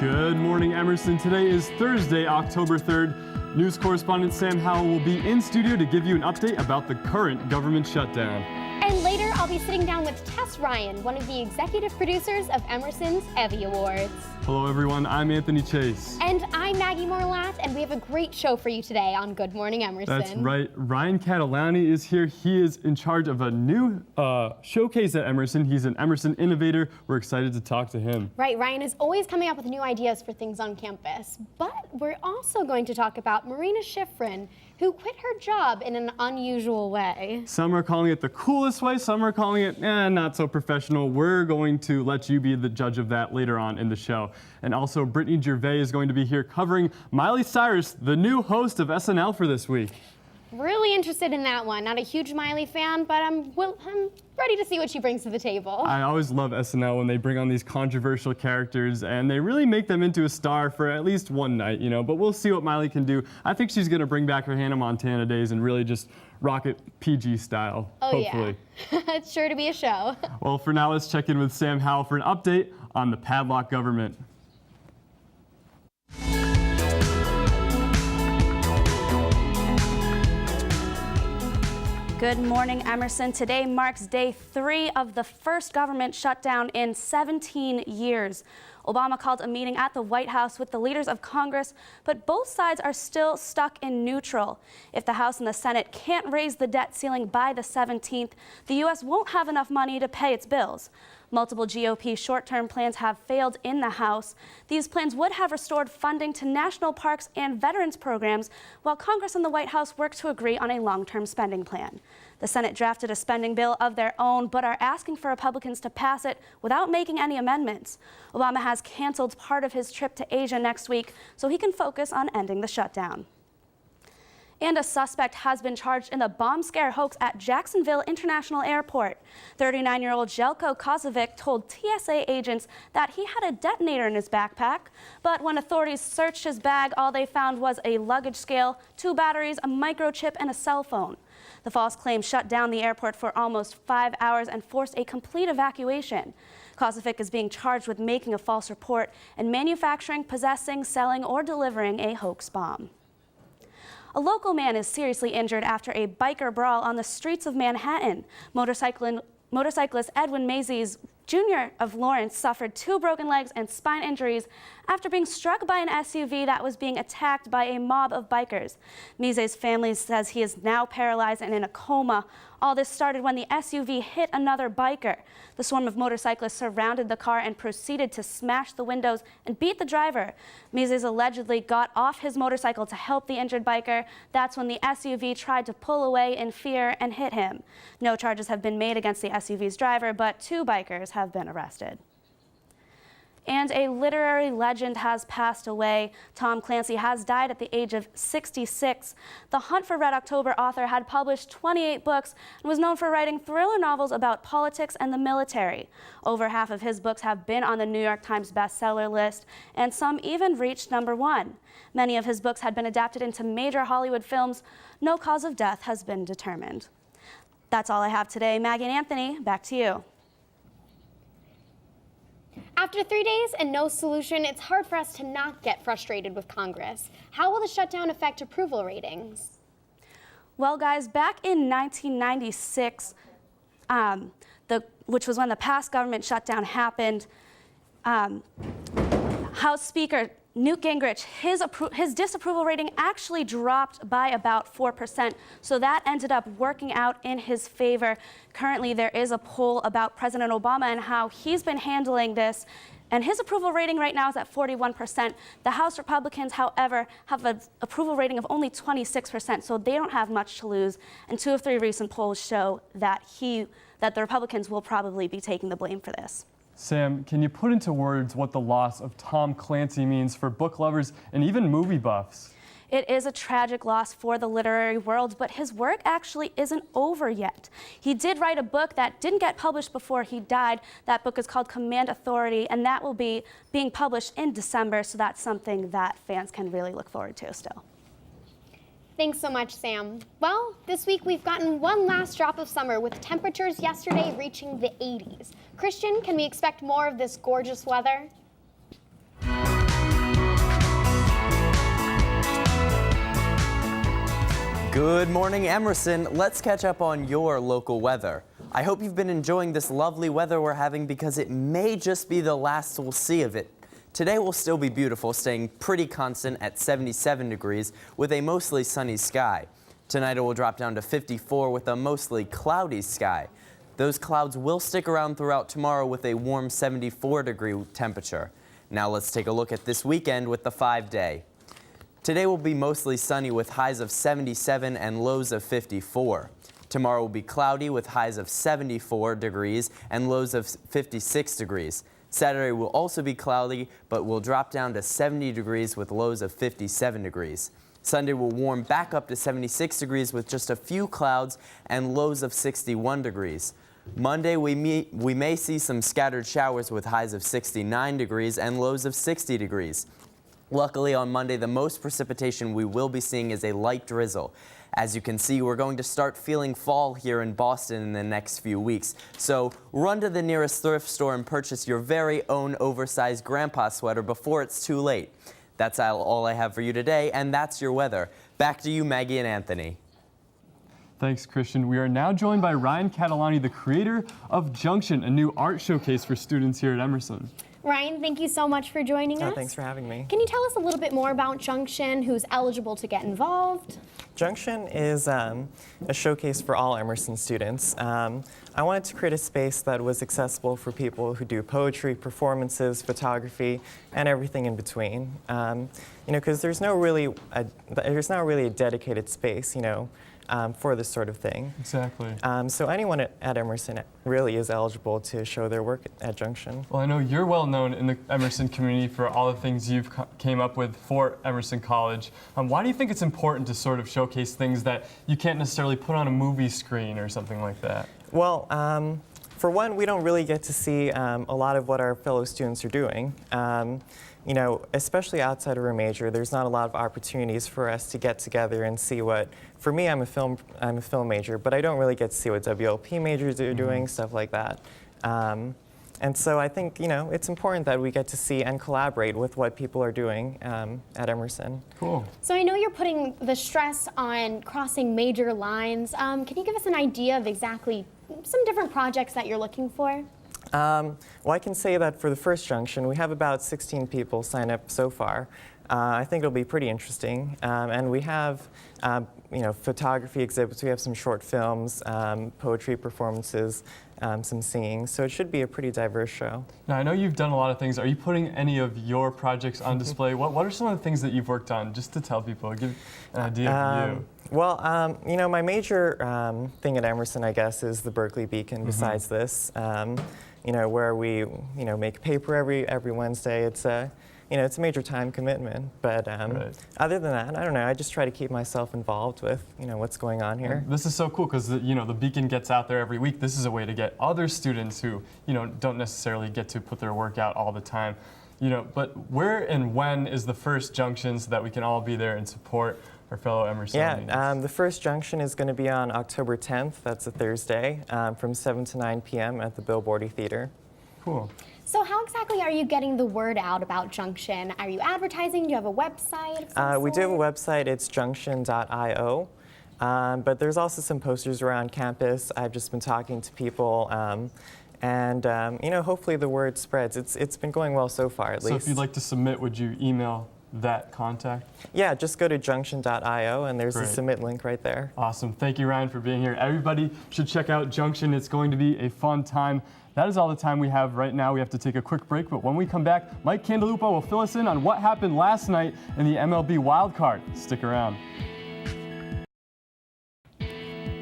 Good morning, Emerson. Today is Thursday, October 3rd. News correspondent Sam Howell will be in studio to give you an update about the current government shutdown. And later, I'll be sitting down with Tess Ryan, one of the executive producers of Emerson's EVVY Awards. Hello, everyone. I'm Anthony Chase. And I'm Maggie Morlatt, and we have a great show for you today on Good Morning Emerson. That's right. Ryan Catalani is here. He is in charge of a new showcase at Emerson. He's an Emerson innovator. We're excited to talk to him. Right. Ryan is always coming up with new ideas for things on campus. But we're also going to talk about Marina Schifrin, who quit her job in an unusual way. Some are calling it the coolest way. Some are calling it not so professional. We're going to let you be the judge of that later on in the show. And also, Brittany Gervais is going to be here covering Miley Cyrus, the new host of SNL for this week. Really interested in that one. Not a huge Miley fan, but I'm ready to see what she brings to the table. I always love SNL when they bring on these controversial characters and they really make them into a star for at least one night, you know, but we'll see what Miley can do. I think she's going to bring back her Hannah Montana days and really just rock it PG style, hopefully. Yeah. It's sure to be a show. Well, for now, let's check in with Sam Howell for an update on the padlock government. Good morning, Emerson. Today marks day 3 of the first government shutdown in 17 years. Obama called a meeting at the White House with the leaders of Congress, but both sides are still stuck in neutral. If the House and the Senate can't raise the debt ceiling by the 17th, the U.S. won't have enough money to pay its bills. Multiple GOP short-term plans have failed in the House. These plans would have restored funding to national parks and veterans programs, while Congress and the White House work to agree on a long-term spending plan. The Senate drafted a spending bill of their own, but are asking for Republicans to pass it without making any amendments. Obama has canceled part of his trip to Asia next week so he can focus on ending the shutdown. And a suspect has been charged in the bomb scare hoax at Jacksonville International Airport. 39-year-old Jelko Kosovic told TSA agents that he had a detonator in his backpack, but when authorities searched his bag, all they found was a luggage scale, 2 batteries, a microchip, and a cell phone. The false claim shut down the airport for almost 5 hours and forced a complete evacuation. Kosovic is being charged with making a false report and manufacturing, possessing, selling, or delivering a hoax bomb. A local man is seriously injured after a biker brawl on the streets of Manhattan. Motorcyclist Edwin Mays Jr. of Lawrence suffered 2 broken legs and spine injuries after being struck by an SUV that was being attacked by a mob of bikers. Mays' family says he is now paralyzed and in a coma. All this started when the SUV hit another biker. The swarm of motorcyclists surrounded the car and proceeded to smash the windows and beat the driver. Mays allegedly got off his motorcycle to help the injured biker. That's when the SUV tried to pull away in fear and hit him. No charges have been made against the SUV's driver, but 2 bikers have been arrested. And a literary legend has passed away. Tom Clancy has died at the age of 66. The Hunt for Red October author had published 28 books and was known for writing thriller novels about politics and the military. Over half of his books have been on the New York Times bestseller list, and some even reached #1. Many of his books had been adapted into major Hollywood films. No cause of death has been determined. That's all I have today. Maggie and Anthony, back to you. After 3 days and no solution, it's hard for us to not get frustrated with Congress. How will the shutdown affect approval ratings? Well, guys, back in 1996, which was when the past government shutdown happened, House Speaker Newt Gingrich, his disapproval rating actually dropped by about 4%, so that ended up working out in his favor. Currently, there is a poll about President Obama and how he's been handling this, and his approval rating right now is at 41%. The House Republicans, however, have an approval rating of only 26%, so they don't have much to lose, and 2 of 3 recent polls show that the Republicans will probably be taking the blame for this. Sam, can you put into words what the loss of Tom Clancy means for book lovers and even movie buffs? It is a tragic loss for the literary world, but his work actually isn't over yet. He did write a book that didn't get published before he died. That book is called Command Authority, and that will be being published in December, so that's something that fans can really look forward to still. Thanks so much, Sam. Well, this week we've gotten one last drop of summer with temperatures yesterday reaching the 80s. Christian, can we expect more of this gorgeous weather? Good morning, Emerson. Let's catch up on your local weather. I hope you've been enjoying this lovely weather we're having because it may just be the last we'll see of it. Today will still be beautiful, staying pretty constant at 77 degrees with a mostly sunny sky. Tonight it will drop down to 54 with a mostly cloudy sky. Those clouds will stick around throughout tomorrow with a warm 74-degree temperature. Now let's take a look at this weekend with the 5-day. Today will be mostly sunny with highs of 77 and lows of 54. Tomorrow will be cloudy with highs of 74 degrees and lows of 56 degrees. Saturday will also be cloudy, but will drop down to 70 degrees with lows of 57 degrees. Sunday will warm back up to 76 degrees with just a few clouds and lows of 61 degrees. Monday, we may see some scattered showers with highs of 69 degrees and lows of 60 degrees. Luckily, on Monday, the most precipitation we will be seeing is a light drizzle. As you can see, we're going to start feeling fall here in Boston in the next few weeks. So run to the nearest thrift store and purchase your very own oversized grandpa sweater before it's too late. That's all I have for you today, and that's your weather. Back to you, Maggie and Anthony. Thanks, Christian. We are now joined by Ryan Catalani, the creator of Junction, a new art showcase for students here at Emerson. Ryan, thank you so much for joining us. Thanks for having me. Can you tell us a little bit more about Junction, who's eligible to get involved? Junction is a showcase for all Emerson students. I wanted to create a space that was accessible for people who do poetry, performances, photography, and everything in between. Because there's not really a dedicated space, for this sort of thing. Exactly. So anyone at Emerson really is eligible to show their work at Junction. Well, I know you're well known in the Emerson community for all the things you've came up with for Emerson College. Why do you think it's important to sort of showcase things that you can't necessarily put on a movie screen or something like that? Well, for one, we don't really get to see a lot of what our fellow students are doing. Especially outside of our major, there's not a lot of opportunities for us to get together and see what. For me, I'm a film major, but I don't really get to see what WLP majors are doing, stuff like that. And so I think it's important that we get to see and collaborate with what people are doing at Emerson. Cool. So I know you're putting the stress on crossing major lines. Can you give us an idea of exactly some different projects that you're looking for? Well, I can say that for the first Junction, we have about 16 people sign up so far. I think it'll be pretty interesting. And we have, photography exhibits, we have some short films, poetry performances, some singing. So it should be a pretty diverse show. Now, I know you've done a lot of things. Are you putting any of your projects on display? What are some of the things that you've worked on, just to tell people, give an idea of you? Well, my major thing at Emerson, I guess, is the Berkeley Beacon. Besides this, where we, make paper every Wednesday. It's a major time commitment. But Right. Other than that, I don't know. I just try to keep myself involved with, what's going on here. This is so cool because the Beacon gets out there every week. This is a way to get other students who don't necessarily get to put their work out all the time. But where and when is the first Junction so that we can all be there and support our fellow Emersonians? Yeah, the first Junction is going to be on October 10th. That's a Thursday, from 7 to 9 p.m. at the Billboardy Theater. Cool. So how exactly are you getting the word out about Junction? Are you advertising? Do you have a website of some We do have a sort? website. It's junction.io. But there's also some posters around campus. I've just been talking to people. Hopefully the word spreads. It's been going well so far, at least. So if you'd like to submit, would you email that contact? Yeah, just go to junction.io, and there's Great. a submit link right there. Awesome. Thank you, Ryan, for being here. Everybody should check out Junction. It's going to be a fun time. That is all the time we have right now. We have to take a quick break, but when we come back, Mike Candelupo will fill us in on what happened last night in the MLB wildcard. Stick around.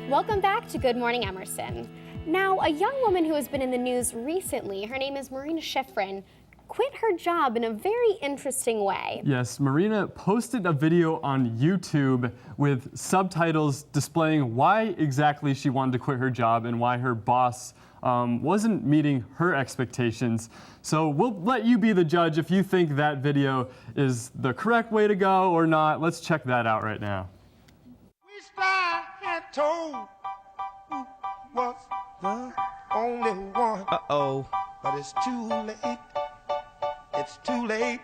Welcome back to Good Morning Emerson. Now, a young woman who has been in the news recently, her name is Marina Schifrin, quit her job in a very interesting way. Yes, Marina posted a video on YouTube with subtitles displaying why exactly she wanted to quit her job and why her boss wasn't meeting her expectations. So we'll let you be the judge if you think that video is the correct way to go or not. Let's check that out right now. Which I had told was the only one. Uh-oh. But it's too late. It's too late.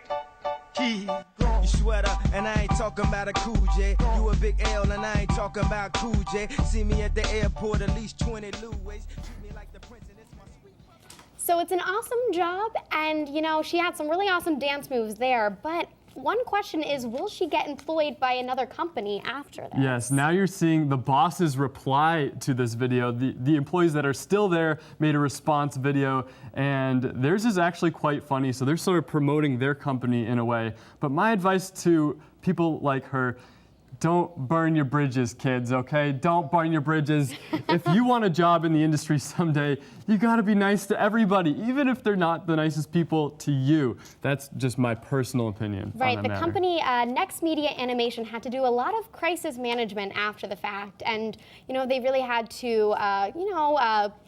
Keep going. sweater, and I ain't talking about a Cool J. You a big L, and I ain't talking about Cool J. See me at the airport, at least 20 Louis. Treat me like the prince, and it's my sweet. So it's an awesome job, and you know, she had some really awesome dance moves there, but one question is, will she get employed by another company after this? Yes, now you're seeing the boss's reply to this video. The employees that are still there made a response video, and theirs is actually quite funny, so they're sort of promoting their company in a way. But my advice to people like her, don't burn your bridges, kids, okay? Don't burn your bridges. If you want a job in the industry someday, you gotta be nice to everybody, even if they're not the nicest people to you. That's just my personal opinion. Right, on the that matter. company Next Media Animation had to do a lot of crisis management after the fact, and you know, they really had to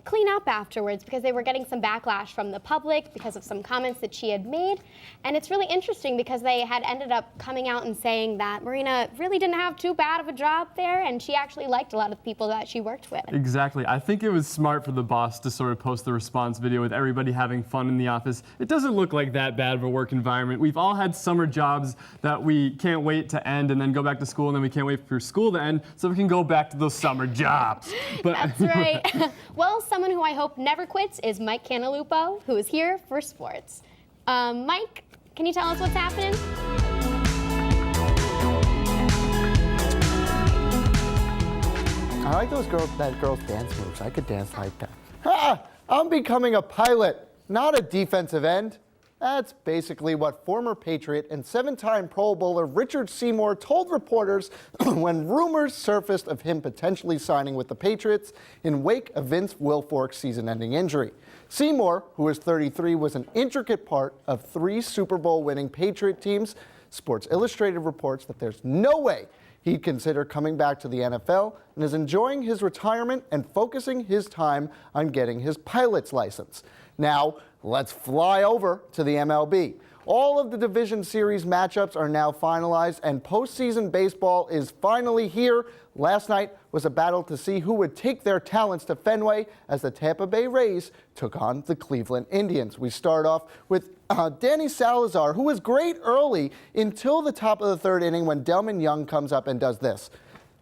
clean up afterwards because they were getting some backlash from the public because of some comments that she had made. And it's really interesting because they had ended up coming out and saying that Marina really didn't have too bad of a job there, and she actually liked a lot of the people that she worked with. Exactly. I think it was smart for the boss to sort of post the response video with everybody having fun in the office. It doesn't look like that bad of a work environment. We've all had summer jobs that we can't wait to end and then go back to school, and then we can't wait for school to end so we can go back to those summer jobs. But That's right. Well, someone who I hope never quits is Mike Cantalupo, who is here for sports. Mike, can you tell us what's happening? I like that girl's dance moves. I could dance like that. Ha! I'm becoming a pilot, not a defensive end. That's basically what former Patriot and 7-time Pro Bowler Richard Seymour told reporters when rumors surfaced of him potentially signing with the Patriots in wake of Vince Wilfork's season-ending injury. Seymour, who is 33, was an intricate part of 3 Super Bowl winning Patriot teams. Sports Illustrated reports that there's no way he'd consider coming back to the NFL and is enjoying his retirement and focusing his time on getting his pilot's license. Now, let's fly over to the MLB. All of the Division Series matchups are now finalized, and postseason baseball is finally here. Last night was a battle to see who would take their talents to Fenway as the Tampa Bay Rays took on the Cleveland Indians. We start off with Danny Salazar, who was great early until the top of the 3rd inning when Delman Young comes up and does this.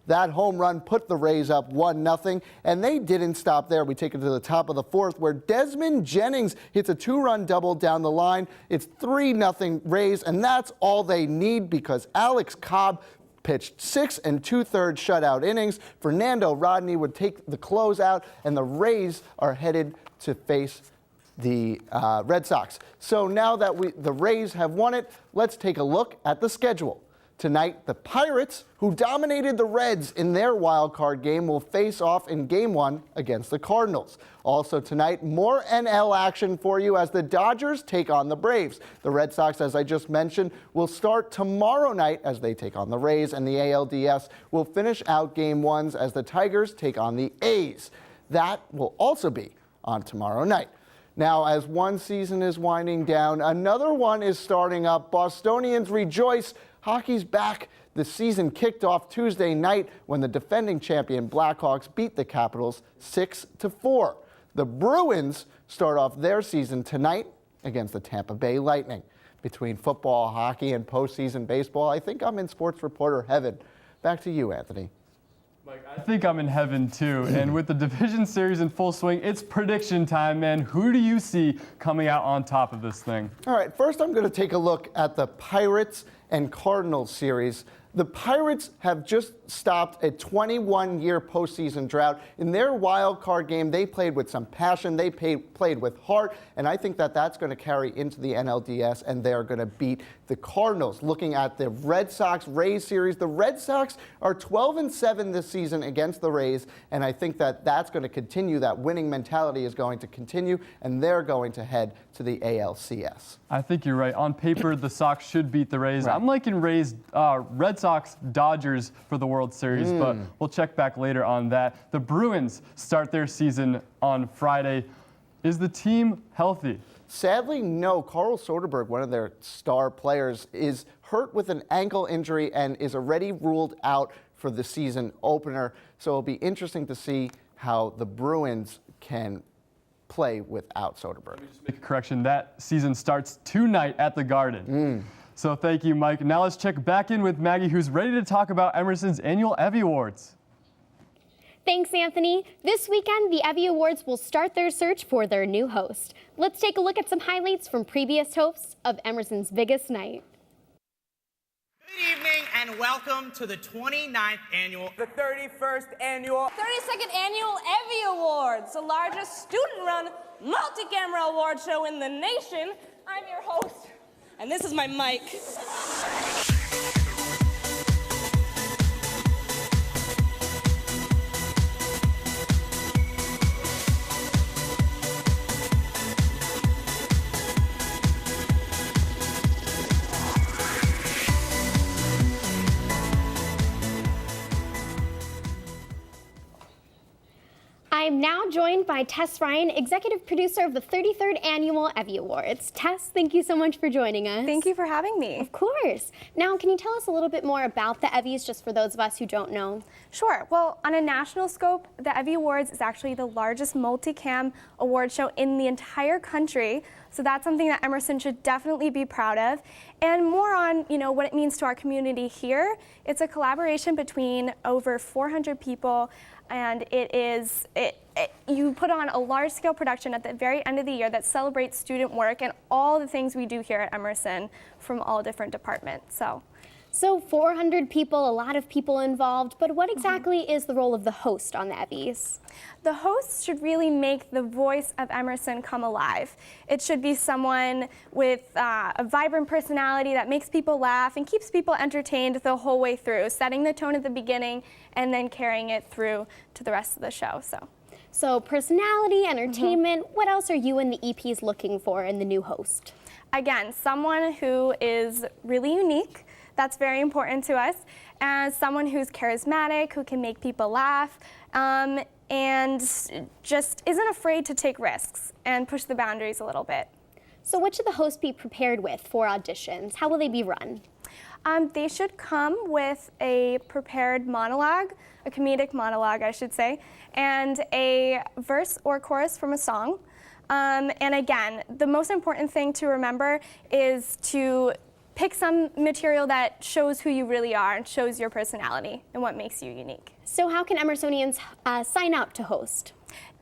That home run put the Rays up 1-0, and they didn't stop there. We take it to the top of the 4th, where Desmond Jennings hits a 2-run double down the line. It's 3-0 Rays, and that's all they need because Alex Cobb pitched 6 2/3 shutout innings. Fernando Rodney would take the closeout, and the Rays are headed to face the Red Sox. So now that the Rays have won it, let's take a look at the schedule. Tonight, the Pirates, who dominated the Reds in their wild card game, will face off in Game 1 against the Cardinals. Also tonight, more NL action for you as the Dodgers take on the Braves. The Red Sox, as I just mentioned, will start tomorrow night as they take on the Rays, and the ALDS will finish out Game 1s as the Tigers take on the A's. That will also be on tomorrow night. Now, as one season is winding down, another one is starting up. Bostonians rejoice. Hockey's back. The season kicked off Tuesday night when the defending champion Blackhawks beat the Capitals 6-4. The Bruins start off their season tonight against the Tampa Bay Lightning. Between football, hockey, and postseason baseball, I think I'm in sports reporter heaven. Back to you, Anthony. Mike, I think I'm in heaven too. And with the division series in full swing, it's prediction time, man. Who do you see coming out on top of this thing? All right, first I'm going to take a look at the Pirates and Cardinals series. The Pirates have just stopped a 21-year postseason drought. In their wild card game, they played with some passion. They played with heart, and I think that that's going to carry into the NLDS, and they are going to beat the Cardinals. Looking at the Red Sox-Rays series, the Red Sox are 12-7 this season against the Rays, and I think that that's going to continue. That winning mentality is going to continue, and they're going to head to the ALCS. I think you're right. On paper, the Sox should beat the Rays. Right. I'm liking Red Sox Dodgers for the World Series, but we'll check back later on that. The Bruins start their season on Friday. Is the team healthy? Sadly, no. Carl Soderberg, one of their star players, is hurt with an ankle injury and is already ruled out for the season opener. So it'll be interesting to see how the Bruins can play without Soderberg. Let me just make a correction. That season starts tonight at the Garden. So thank you, Mike. Now let's check back in with Maggie, who's ready to talk about Emerson's Annual EVVY Awards. Thanks, Anthony. This weekend, the EVVY Awards will start their search for their new host. Let's take a look at some highlights from previous hosts of Emerson's biggest night. Good evening and welcome to the 29th annual, the 31st annual, 32nd Annual EVVY Awards, the largest student-run multi-camera award show in the nation. I'm your host, and this is my mic. I am now joined by Tess Ryan, executive producer of the 33rd Annual EVVY Awards. Tess, thank you so much for joining us. Thank you for having me. Of course. Now, can you tell us a little bit more about the EVVYs, just for those of us who don't know? Sure. Well, on a national scope, the EVVY Awards is actually the largest multicam award show in the entire country. So that's something that Emerson should definitely be proud of. And more on, what it means to our community here. It's a collaboration between over 400 people, and you put on a large-scale production at the very end of the year that celebrates student work and all the things we do here at Emerson from all different departments. So 400 people, a lot of people involved, but what exactly is the role of the host on the EVVYs? The host should really make the voice of Emerson come alive. It should be someone with a vibrant personality that makes people laugh and keeps people entertained the whole way through, setting the tone at the beginning and then carrying it through to the rest of the show. So personality, entertainment, what else are you and the EPs looking for in the new host? Again, someone who is really unique. That's very important to us. And someone who's charismatic, who can make people laugh, and just isn't afraid to take risks and push the boundaries a little bit. So what should the host be prepared with for auditions? How will they be run? They should come with a prepared monologue, a comedic monologue, I should say, and a verse or chorus from a song. And again, the most important thing to remember is to pick some material that shows who you really are and shows your personality and what makes you unique. So how can Emersonians sign up to host?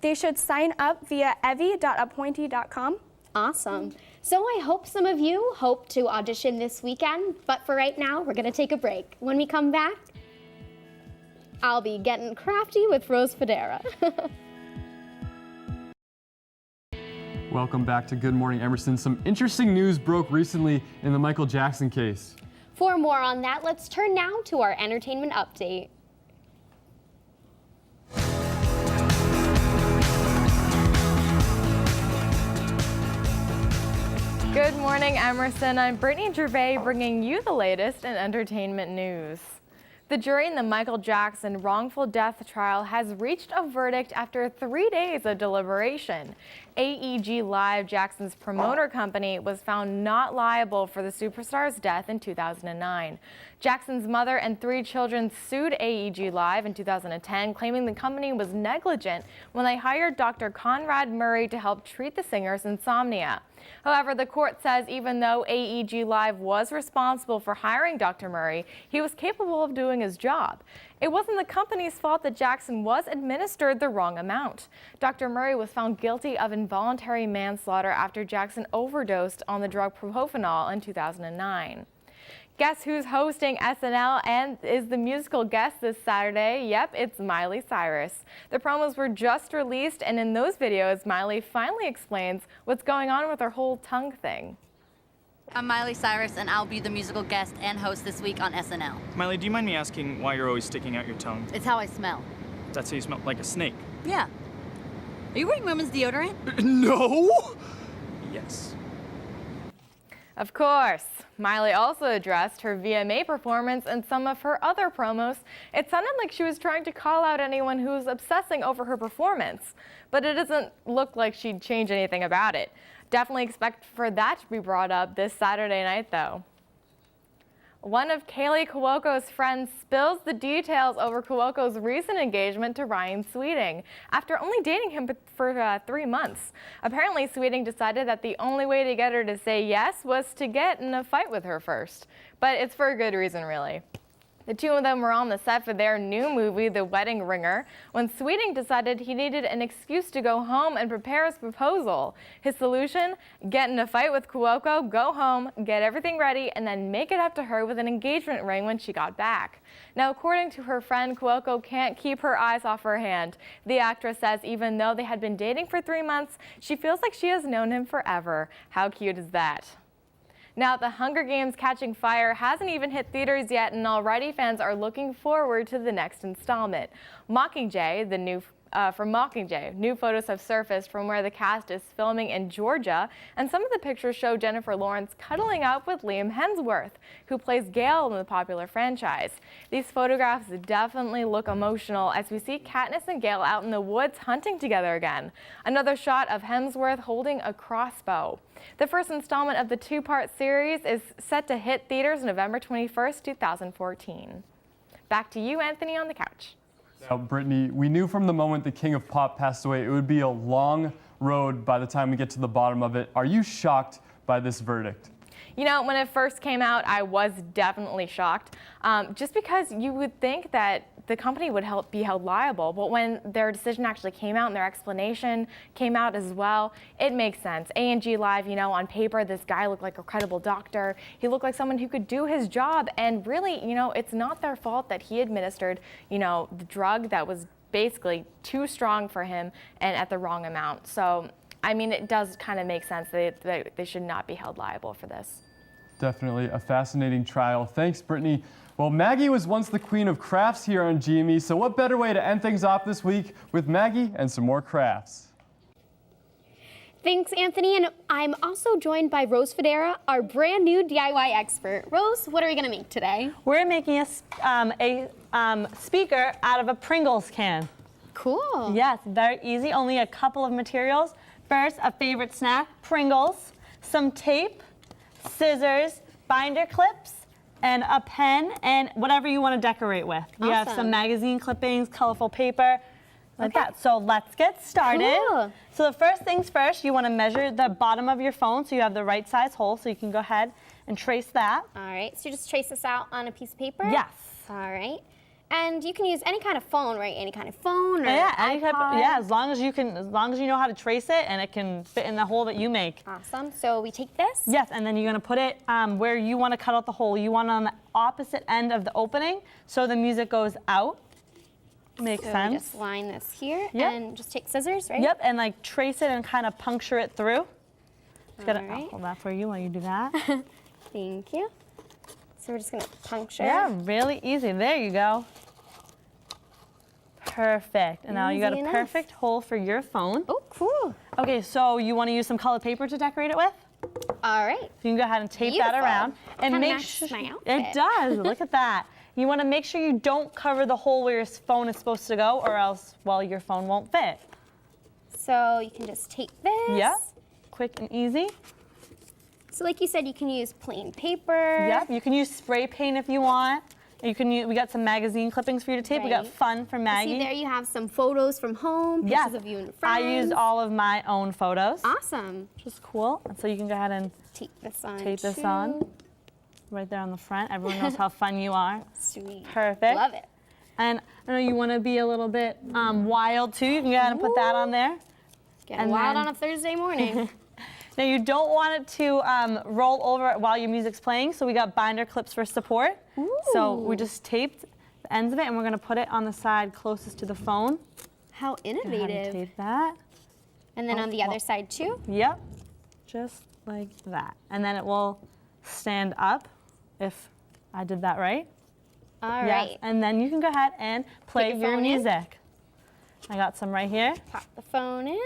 They should sign up via evvy.appointee.com. Awesome. So I hope some of you hope to audition this weekend, but for right now, we're gonna take a break. When we come back, I'll be getting crafty with Rose Fodera. Welcome back to Good Morning Emerson. Some interesting news broke recently in the Michael Jackson case. For more on that, let's turn now to our entertainment update. Good morning, Emerson. I'm Brittany Gervais bringing you the latest in entertainment news. The jury in the Michael Jackson wrongful death trial has reached a verdict after 3 days of deliberation. AEG Live, Jackson's promoter company, was found not liable for the superstar's death in 2009. Jackson's mother and 3 children sued AEG Live in 2010, claiming the company was negligent when they hired Dr. Conrad Murray to help treat the singer's insomnia. However, the court says even though AEG Live was responsible for hiring Dr. Murray, he was capable of doing his job. It wasn't the company's fault that Jackson was administered the wrong amount. Dr. Murray was found guilty of involuntary manslaughter after Jackson overdosed on the drug propofol in 2009. Guess who's hosting SNL and is the musical guest this Saturday? Yep, it's Miley Cyrus. The promos were just released, and in those videos, Miley finally explains what's going on with her whole tongue thing. I'm Miley Cyrus, and I'll be the musical guest and host this week on SNL. Miley, do you mind me asking why you're always sticking out your tongue? It's how I smell. That's how you smell, like a snake. Yeah. Are you wearing women's deodorant? No! Yes. Of course. Miley also addressed her VMA performance and some of her other promos. It sounded like she was trying to call out anyone who's obsessing over her performance, but it doesn't look like she'd change anything about it. Definitely expect for that to be brought up this Saturday night, though. One of Kaylee Cuoco's friends spills the details over Cuoco's recent engagement to Ryan Sweeting after only dating him for 3 months. Apparently, Sweeting decided that the only way to get her to say yes was to get in a fight with her first. But it's for a good reason, really. The two of them were on the set for their new movie, The Wedding Ringer, when Sweeting decided he needed an excuse to go home and prepare his proposal. His solution? Get in a fight with Cuoco, go home, get everything ready, and then make it up to her with an engagement ring when she got back. Now, according to her friend, Cuoco can't keep her eyes off her hand. The actress says even though they had been dating for 3 months, she feels like she has known him forever. How cute is that? Now, The Hunger Games Catching Fire hasn't even hit theaters yet, and already fans are looking forward to the next installment. Mockingjay, from Mockingjay, new photos have surfaced from where the cast is filming in Georgia, and some of the pictures show Jennifer Lawrence cuddling up with Liam Hemsworth, who plays Gale in the popular franchise. These photographs definitely look emotional as we see Katniss and Gale out in the woods hunting together again. Another shot of Hemsworth holding a crossbow. The first installment of the 2-part series is set to hit theaters November 21st, 2014. Back to you, Anthony, on the couch. Now, Brittany, we knew from the moment the King of Pop passed away, it would be a long road by the time we get to the bottom of it. Are you shocked by this verdict? You know, when it first came out, I was definitely shocked, just because you would think that the company would be held liable, but when their decision actually came out and their explanation came out as well, it makes sense. A&G Live, you know, on paper, this guy looked like a credible doctor. He looked like someone who could do his job, and really, you know, it's not their fault that he administered, you know, the drug that was basically too strong for him and at the wrong amount. So, I mean, it does kind of make sense that they should not be held liable for this. Definitely a fascinating trial. Thanks, Brittany. Well, Maggie was once the queen of crafts here on GME, so what better way to end things off this week with Maggie and some more crafts? Thanks, Anthony, and I'm also joined by Rose Fodera, our brand new DIY expert. Rose, what are we gonna make today? We're making a speaker out of a Pringles can. Cool. Yes, very easy, only a couple of materials. First, a favorite snack, Pringles, some tape, scissors, binder clips, and a pen, and whatever you want to decorate with. We have some magazine clippings, colorful paper, like that. So let's get started. Cool. So the first things first, you want to measure the bottom of your phone so you have the right size hole, so you can go ahead and trace that. All right, so you just trace this out on a piece of paper? Yes. All right. And you can use any kind of phone, right? Any kind of phone or yeah, any type iPod? of, yeah, as long as you know how to trace it and it can fit in the hole that you make. Awesome. So we take this? Yes, and then you're gonna put it where you want to cut out the hole. You want it on the opposite end of the opening, so the music goes out. Makes sense. We just line this here Yep. and just take scissors, right? Yep, and like trace it and kind of puncture it through. Just gotta right. I'll hold that for you while you do that. Thank you. So we're just gonna puncture. Yeah, really easy. There you go. Perfect. And now you got a Easy enough. perfect hole for your phone. Oh, cool. Okay, so you want to use some colored paper to decorate it with? All right. So you can go ahead and tape that Beautiful. around and Kinda make matches sure my outfit. it does. Look at that. You want to make sure you don't cover the hole where your phone is supposed to go, or else, well, your phone won't fit. So you can just take this. Yep. Quick and easy. So like you said, you can use plain paper. Yep. You can use spray paint if you want. You can use, we got some magazine clippings for you to tape. We got Right. fun for Maggie. See, there you have some photos from home, pictures Yes. of you and your I friends. used all of my own photos. Awesome. Which is cool. And so you can go ahead and Tape this on. tape this too. on right there on the front. Everyone knows how fun you are. Sweet. Perfect. Love it. And I know you want to be a little bit wild too. You can go ahead and put that on there. Getting And wild then- on a Thursday morning. Now you don't want it to roll over while your music's playing, so we got binder clips for support. So we just taped the ends of it, and we're gonna put it on the side closest to the phone. How Go ahead and innovative. tape that. And then on the other side too? Yep, just like that. And then it will stand up if I did that right. All Yes, right. and then you can go ahead and play your your phone in. music. I got some right here. Pop the phone in.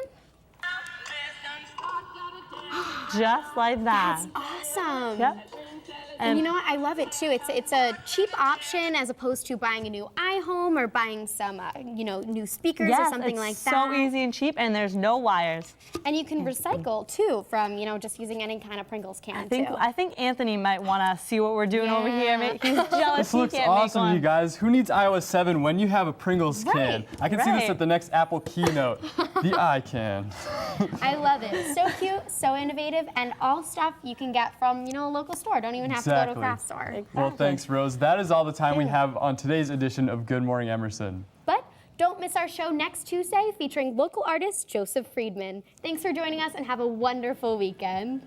Just like that. Awesome. Yep. And you know what? I love it too. It's a cheap option as opposed to buying a new iHome or buying some new speakers or something like that. So easy and cheap, and there's no wires. And you can recycle too from just using any kind of Pringles can I think Anthony might want to see what we're doing over here. He's jealous. This he looks can't awesome, make one. you guys. Who needs iOS 7 when you have a Pringles can? I can see this at the next Apple keynote. The iCan. I love it. So cute, so innovative, and all stuff you can get from a local store. Don't even have to go to a craft store. Well, thanks, Rose. That is all the time we have on today's edition of Good Morning Emerson. But don't miss our show next Tuesday featuring local artist Joseph Friedman. Thanks for joining us and have a wonderful weekend.